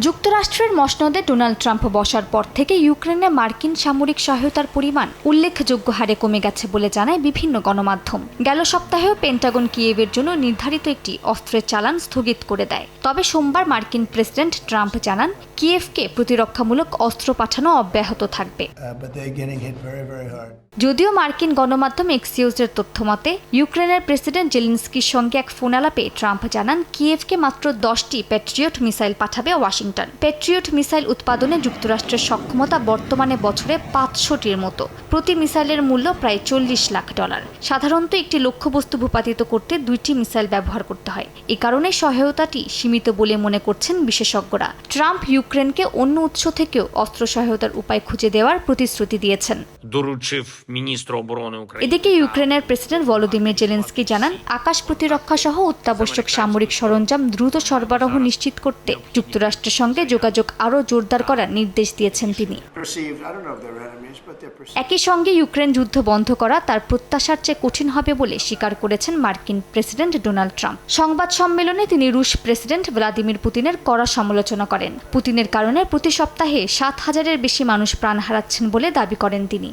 যুক্তরাষ্ট্রের মসনদে Donald Trump বসার পর থেকে ইউক্রেনে মার্কিন সামরিক সহায়তার পরিমাণ উল্লেখযোগ্য হারে কমে গেছে বলে জানায় বিভিন্ন গণমাধ্যম। গেল সপ্তাহেও পেন্টাগন কিয়েভের জন্য নির্ধারিত একটি অস্ত্রের চালান স্থগিত করে দেয়। তবে সোমবার মার্কিন প্রেসিডেন্ট ট্রাম্প জানান কিয়েভকে প্রতিরক্ষামূলক অস্ত্র পাঠানো অব্যাহত থাকবে। যদিও মার্কিন গণমাধ্যম এক্সিওসের তথ্যমতে ইউক্রেনের প্রেসিডেন্ট জেলেনস্কির সঙ্গে এক ফোন আলাপে ট্রাম্প জানান কিয়েভকে মাত্র 10টি প্যাট্রিয়ট মিসাইল পাঠাবে ওয়াশিংটন। প্যাট্রিয়ট মিসাইল উৎপাদনে যুক্তরাষ্ট্রের সক্ষমতা বর্তমানে বছরে 500টির মতো। প্রতি মিসাইলের মূল্য প্রায় $40 লাখ। সাধারণত একটি লক্ষ্যবস্তু ভূপাতিত করতে 2টি মিসাইল ব্যবহার করতে হয়। এ কারণে সহায়তাটি সীমিত বলে মনে করছেন বিশেষজ্ঞরা। ট্রাম্প ইউক্রেনকে অন্য উৎস থেকেও অস্ত্র সহায়তার উপায় খুঁজে দেওয়ার প্রতিশ্রুতি দিয়েছেন। এদিকে ইউক্রেনের প্রেসিডেন্ট ভলোদিমির জেলেনস্কি জানান আকাশ প্রতিরক্ষা সহ অত্যাবশ্যক সামরিক সরঞ্জাম দ্রুত সরবরাহ নিশ্চিত করতে যুক্তরাষ্ট্রের সঙ্গে যোগাযোগ আরও জোরদার করার নির্দেশ দিয়েছেন তিনি। একই সঙ্গে ইউক্রেন যুদ্ধ বন্ধ করা তার প্রত্যাশার চেয়ে কঠিন হবে বলে স্বীকার করেছেন মার্কিন প্রেসিডেন্ট ডোনাল্ড ট্রাম্প। সংবাদ সম্মেলনে তিনি রুশ প্রেসিডেন্ট ভ্লাদিমির পুতিনের কড়া সমালোচনা করেন। পুতিনের কারণে প্রতি সপ্তাহে 7,000-এর বেশি মানুষ প্রাণ হারাচ্ছেন বলে দাবি করেন তিনি।